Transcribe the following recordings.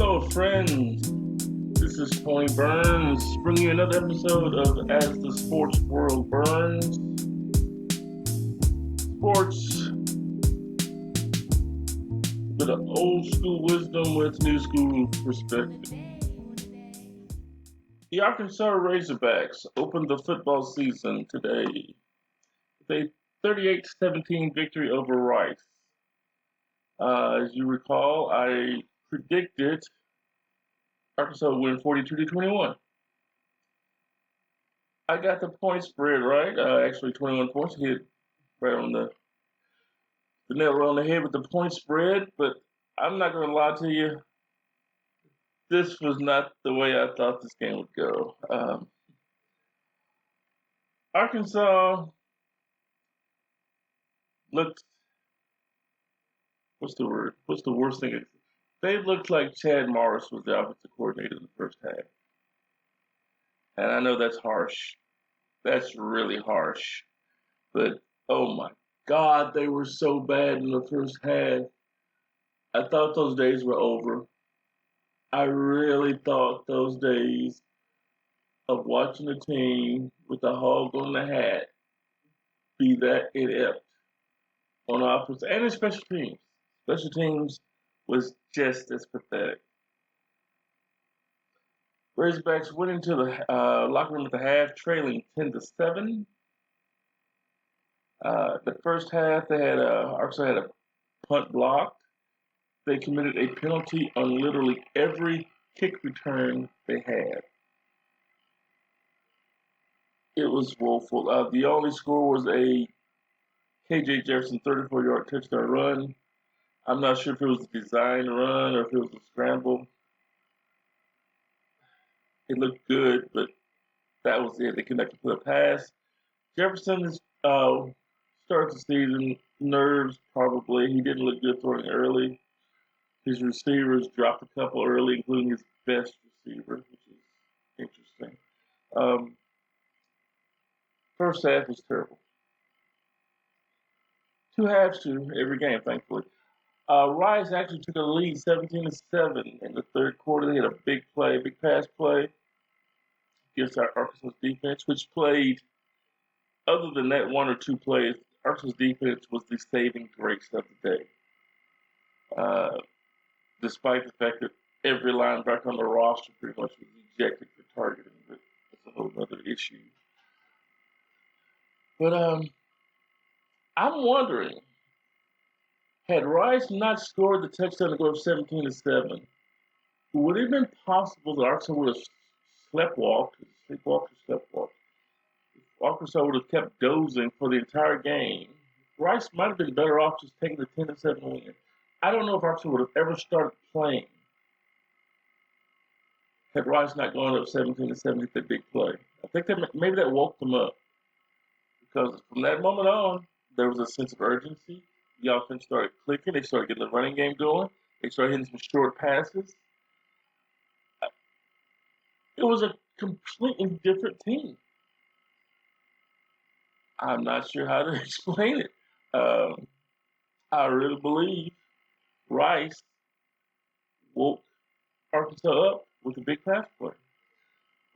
Hello, friends. This is Tony Burns, bringing you another episode of As the Sports World Burns. Sports, with an old school wisdom with new school perspective. The Arkansas Razorbacks opened the football season today with a 38-17 victory over Rice. As you recall, I predicted Arkansas would win 42-21. I got the point spread right. Actually, 21 points. Hit right on the nail right on the head with the point spread. But I'm not going to lie to you. This was not the way I thought this game would go. Arkansas looked. What's the word? What's the worst thing? They looked like Chad Morris was the offensive coordinator in the first half. And I know that's harsh. That's really harsh. But, oh my God, they were so bad in the first half. I thought those days were over. I really thought those days of watching a team with a hog on the hat be that inept on offense and in special teams. Special teams was just as pathetic. Razorbacks went into the locker room at the half, trailing 10-7. The first half, they had Arkansas had a punt blocked. They committed a penalty on literally every kick return they had. It was woeful. The only score was a KJ Jefferson 34-yard touchdown run. I'm not sure if it was a design run or if it was a scramble. It looked good, but that was it. They could not put a pass. Jefferson starts the season, nerves probably. He didn't look good throwing early. His receivers dropped a couple early, including his best receiver, which is interesting. First half was terrible. Two halves to every game, thankfully. Rice actually took a lead 17-7 in the third quarter. They had a big pass play against our Arkansas defense, which played, other than that one or two plays, Arkansas defense was the saving grace of the day. Despite the fact that every linebacker on the roster pretty much was ejected for targeting, but that's a whole other issue. But I'm wondering, had Rice not scored the touchdown to go up 17-7, would it have been possible that Arkansas would have sleepwalked? Arkansas would have kept dozing for the entire game. Rice might have been better off just taking the 10-7 win. I don't know if Arkansas would have ever started playing had Rice not gone up 17-7 with that big play. I think that maybe that woke them up, because from that moment on, there was a sense of urgency. The offense started clicking. They started getting the running game going. They started hitting some short passes. It was a completely different team. I'm not sure how to explain it. I really believe Rice woke Arkansas up with a big pass play.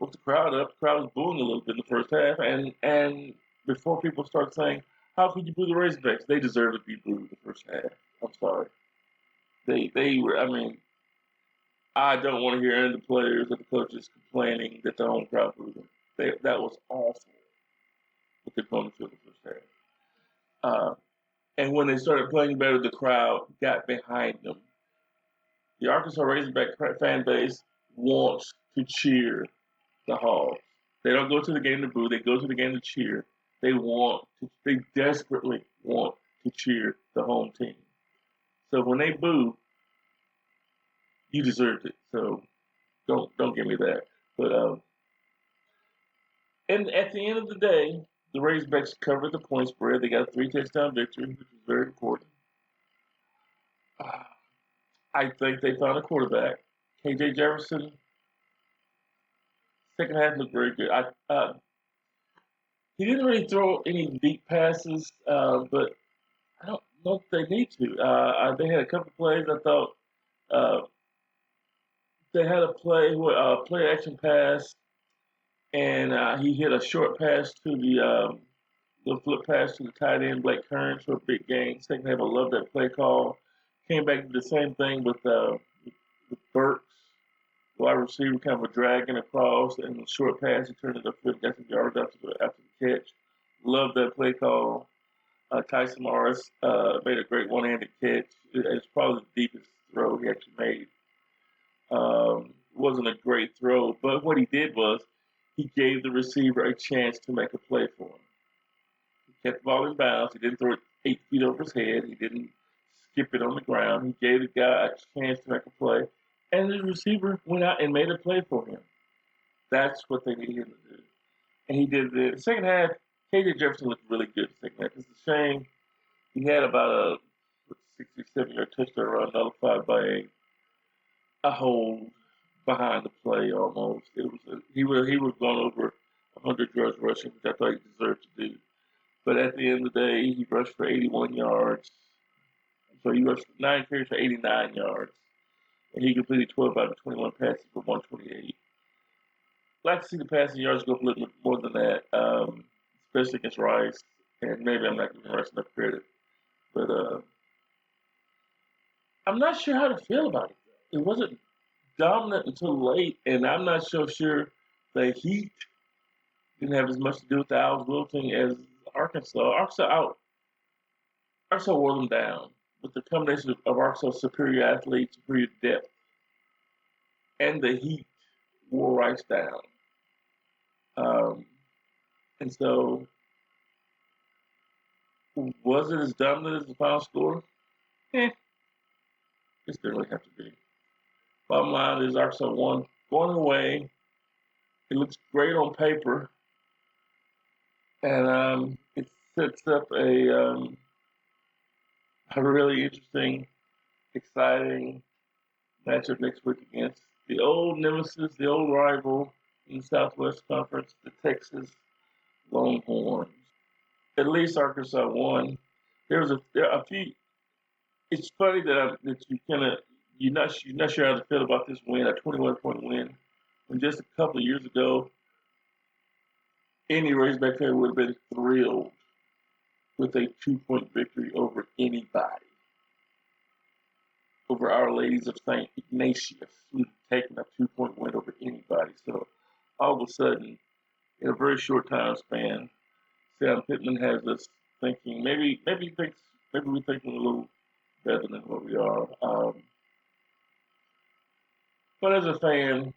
Woke the crowd up. The crowd was booing a little bit in the first half. And before people start saying, how could you boo the Razorbacks? They deserve to be booed in the first half. I'm sorry. They were, I don't want to hear any of the players or the coaches complaining that the home crowd booed them. That was awful what they're going through in the first half. And when they started playing better, the crowd got behind them. The Arkansas Razorback fan base wants to cheer the Hogs. They don't go to the game to boo. They go to the game to cheer. They desperately want to cheer the home team. So when they boo, you deserved it. So don't give me that. But and at the end of the day, the Razorbacks covered the point spread. They got a 3 touchdown victory, which is very important. I think they found a quarterback. KJ Jefferson, second half looked very good. He didn't really throw any deep passes, but I don't know if they need to. They had a couple plays I thought they had a play where play action pass, and he hit a short pass to the flip pass to the tight end Blake Kearns for a big gain. Second half, I love that play call. Came back to the same thing with Burks, wide receiver, kind of a dragging across, and a short pass. He turned it upfield, got some yards after the catch. Love that play call. Tyson Morris made a great one-handed catch. It's probably the deepest throw he actually made. Wasn't a great throw, but what he did was he gave the receiver a chance to make a play for him. He kept the ball in bounds. He didn't throw it 8 feet over his head. He didn't skip it on the ground. He gave the guy a chance to make a play, and the receiver went out and made a play for him. That's what they needed him to do, and he did it. The second half, KJ Jefferson looked really good. The second half. It's a shame he had about a 67-yard touchdown run nullified by a hold behind the play almost. He would have gone over 100 yards rushing, which I thought he deserved to do. But at the end of the day, he rushed for 81 yards. So he rushed 9 carries for 89 yards. And he completed 12 out of 21 passes for 128. Like to see the passing yards go up a little bit more than that, especially against Rice. And maybe I'm not giving Rice enough credit. But I'm not sure how to feel about it. It wasn't dominant until late, and I'm not so sure the Heat didn't have as much to do with the Owls wilting as Arkansas. Arkansas wore them down with the combination of Arkansas' superior athletes, superior depth, and the Heat wore Rice down. And so, was it as dominant as the final score? It didn't really have to be. Bottom line is Arkansas won going away. It looks great on paper, and it sets up a really interesting, exciting matchup next week against the old nemesis, the old rival in the Southwest Conference, the Texas Longhorns. At least Arkansas won. There are a few. It's funny that you're not sure how to feel about this win, a 21-point win, when just a couple of years ago, any Razorback fan would have been thrilled with a 2-point victory over anybody. Over Our Ladies of St. Ignatius. We've taken a 2-point win over anybody. So all of a sudden, in a very short time span, Sam Pittman has us thinking maybe we're thinking a little better than what we are. But as a fan,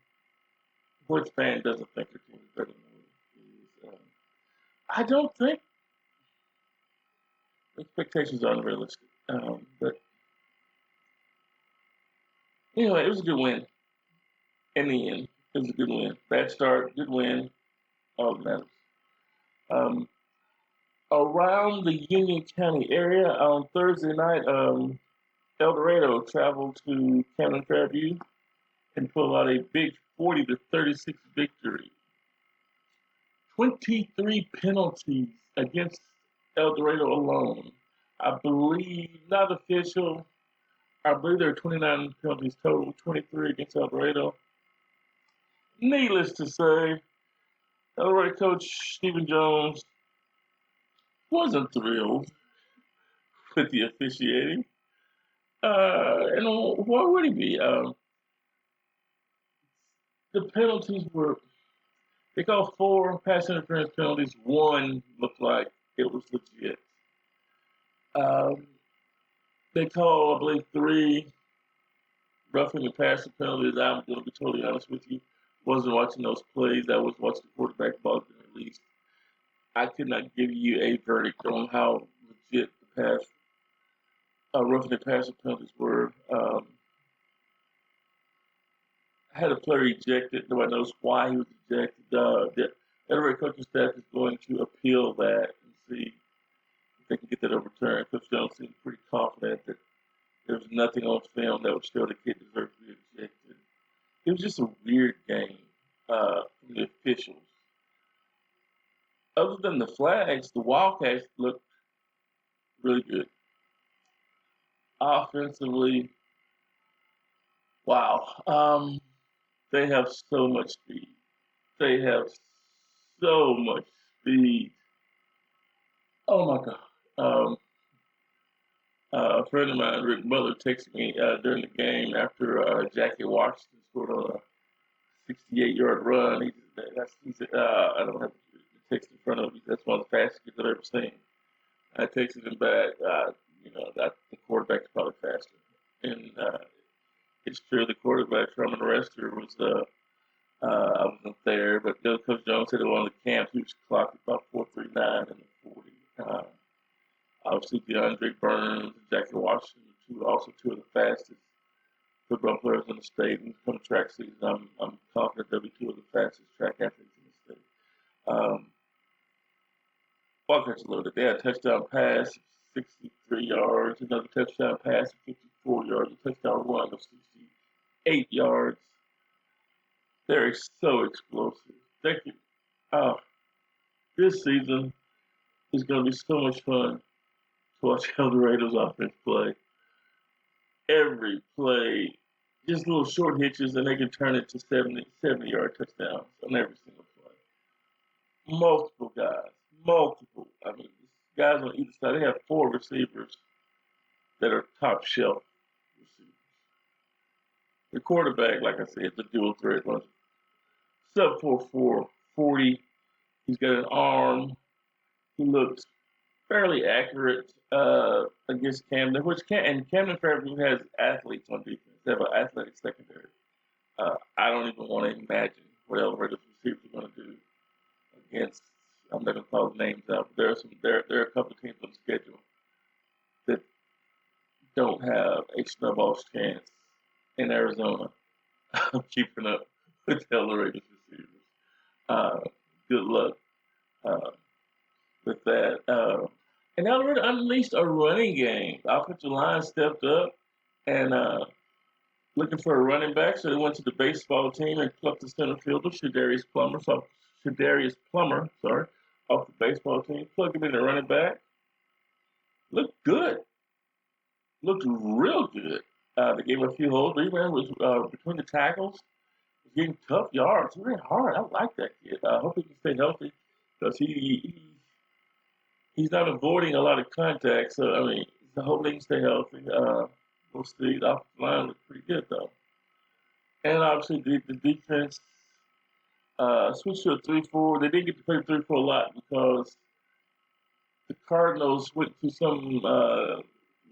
which fan doesn't think their team is better than we? I don't think expectations are unrealistic. But anyway, it was a good win. In the end, it was a good win. Bad start, good win, all that matters. Around the Union County area on Thursday night, El Dorado traveled to Camden Fairview and pulled out a big 40-36 victory. 23 penalties against El Dorado alone. I believe, not official, I believe there are 29 penalties total, 23 against El Dorado. Needless to say, El Dorado coach Stephen Jones wasn't thrilled with the officiating. And why would he be? The penalties were, they called 4 pass interference penalties. 1 looked like it was legit. They called, I believe, 3 roughing the passer penalties. I'm going to be totally honest with you. Wasn't watching those plays. I was watching the quarterback ball being released. I could not give you a verdict on how legit the roughing the passer penalties were. I had a player ejected. Nobody knows why he was ejected. The Edinburgh coaching staff is going to appeal that and see if they can get that overturned. Coach Jones seemed pretty confident that there was nothing on film that would show the kid deserved to be ejected. It was just a weird game from the officials. Other than the flags, the Wildcats looked really good. Offensively, wow. They have so much speed. They have so much speed. Oh my God. A friend of mine, Rick Butler, texted me during the game after Jackie Washington scored on a 68-yard run. I don't have the text in front of me. That's one of the fastest kids I've ever seen. I texted him back, that the quarterback's probably faster. And it's true, the quarterback, Sherman Rester, I wasn't there, but Coach Jones said at one of the camps he was clocked about 4.39 in the 40. Obviously, DeAndre Burns and Jackie Washington, two of the fastest football players in the state. And come track season, I'm confident they'll be two of the fastest track athletes in the state. Wildcats loaded. They had a touchdown pass, 63 yards, another touchdown pass, 54 yards, a touchdown run of 68 yards. They're so explosive. This season is going to be so much fun to watch El Dorado's offense play. Every play, just little short hitches, and they can turn it to 70-yard touchdowns on every single play. Multiple guys. I mean, guys on either side. They have 4 receivers that are top shelf receivers. The quarterback, like I said, the dual threat runs sub 4.4, 40. He's got an arm. He looks fairly accurate against Camden, and Camden Fairview has athletes on defense. They have an athletic secondary. I don't even want to imagine what El Dorado's receivers are going to do against. I'm not going to call the names out, but there are a couple of teams on the schedule that don't have a snowball's chance in Arizona of keeping up with El Dorado's receivers. Good luck with that. And El Dorado unleashed a running game. The offensive line stepped up and looking for a running back, so they went to the baseball team and plucked the center fielder, Shadarius Plummer, off the baseball team. Plugged him in the running back. Looked good. Looked real good. They gave him a few holes. He ran between the tackles. He was getting tough yards. He ran hard. I like that kid. I hope he can stay healthy because he's not avoiding a lot of contact. So, I mean, I hope he can stay healthy. We'll see. The offensive line looked pretty good, though. And obviously, the defense switched to a 3-4. They didn't get to play 3-4 a lot because the Cardinals went to some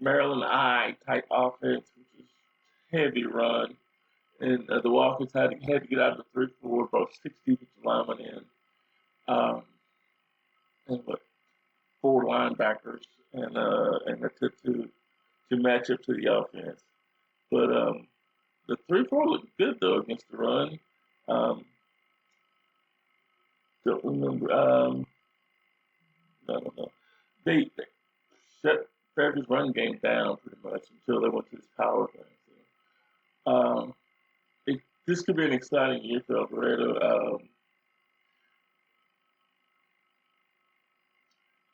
Maryland I type offense, which is heavy run. And the Walkers had to get out of the 3-4, brought 6 defensive linemen in. And 4 linebackers, and to match up to the offense. But the 3-4 looked good though against the run. Don't remember. I don't know. They shut Fairview's run game down pretty much until they went to this power thing. So, this could be an exciting year for El Dorado.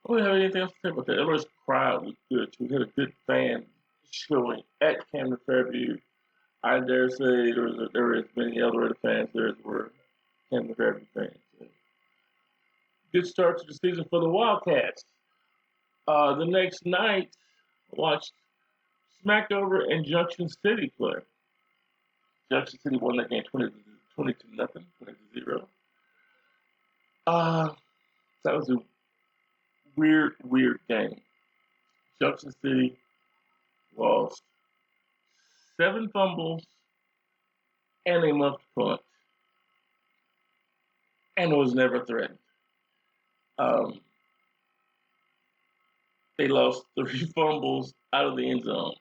I don't have anything else to say about that. Everyone's crowd was good too. We had a good fan showing at Camden Fairview. I dare say there were as many El Dorado fans there as were Camden Fairview fans. So, good start to the season for the Wildcats. The next night, I watched Smackover and Junction City play. Junction City won that game 20-0. That was a weird game. Junction City lost 7 fumbles and a muffed punt, and was never threatened. They lost 3 fumbles out of the end zone.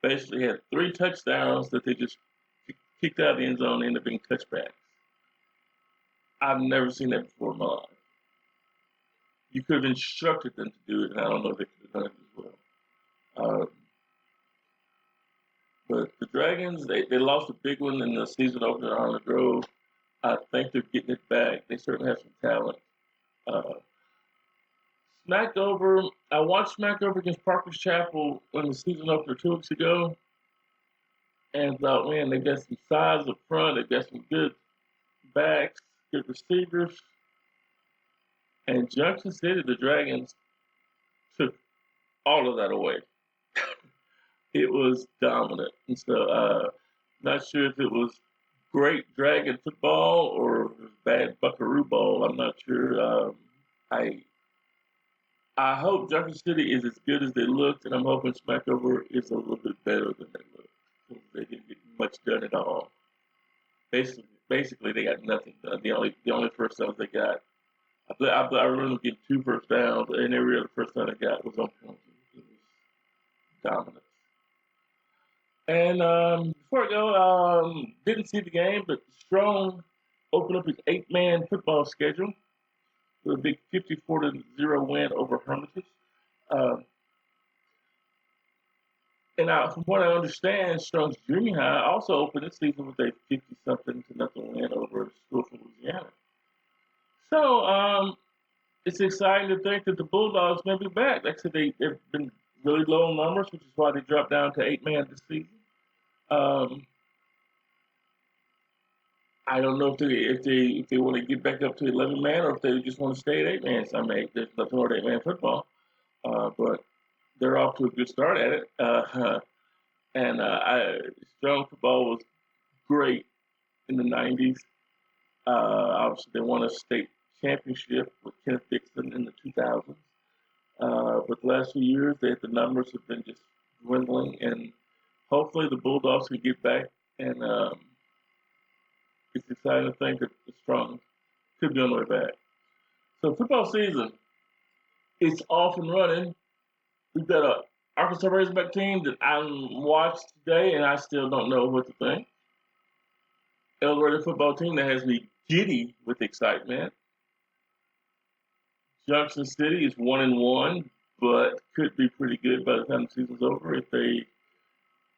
Basically had 3 touchdowns that they just kicked out of the end zone and ended up being touchbacks. I've never seen that before in my life. You could have instructed them to do it, and I don't know if they could have done it as well. But the Dragons, they lost a big one in the season opener at Harlan Grove. I think they're getting it back. They certainly have some talent. Smackover, I watched Smackover against Parker's Chapel in the season opener 2 weeks ago, and thought, man, they got some size up front, they got some good backs, good receivers. And Junction City, the Dragons, took all of that away. It was dominant. And so, not sure if it was great Dragon football or bad Buckaroo ball. I'm not sure. I I hope Junction City is as good as they looked, and I'm hoping Smackover is a little bit better than they looked. They didn't get much done at all. Basically, they got nothing done. The only first downs they got, I remember getting 2 first downs, and every other first down they got was on penalty. It was dominant. And before I go, didn't see the game, but Strong opened up his 8-man football schedule with a big 54-0 win over Hermitage. Uh, and from what I understand, Strong's Junior High also opened its season with a 50-something to nothing win over a school from Louisiana. So it's exciting to think that the Bulldogs may be back. Like I said, they've been really low in numbers, which is why they dropped down to 8-man this season. I don't know if they want to get back up to 11-man or if they just want to stay at 8-man. I mean, there's nothing wrong with 8-man football, but they're off to a good start at it. Strong football was great in the 90s. Obviously, they won a state championship with Kenneth Dixon in the 2000s. But the last few years, the numbers have been just dwindling, and hopefully the Bulldogs can get back. And it's exciting to think that the Strong could be on the way back. So football season, it's off and running. We've got a Arkansas Razorback team that I watched today, and I still don't know what to think. Dorado Football team that has me giddy with excitement. Junction City is 1-1, but could be pretty good by the time the season's over if they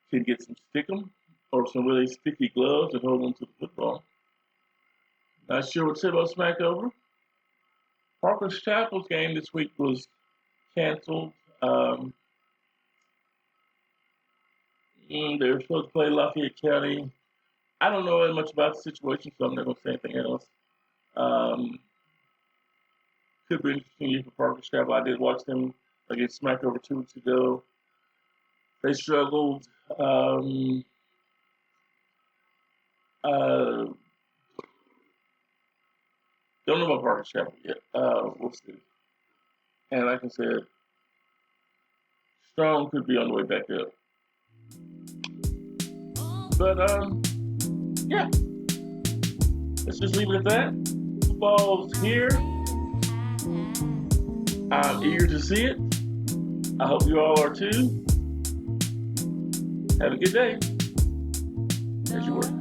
can get some stickum or some really sticky gloves and hold on to the football. Not sure what to say about Smackover. Parker's Chapel's game this week was canceled. They were supposed to play Lafayette County. I don't know much about the situation, so I'm not going to say anything else. Could be interesting year for Parker's Chapel. I did watch them against Smackover 2 weeks ago. They struggled. Don't know about Parker's Chapel yet. We'll see. And like I said, Strong could be on the way back up. But yeah, let's just leave it at that. Football's here. I'm eager to see it. I hope you all are too. Have a good day. As you work.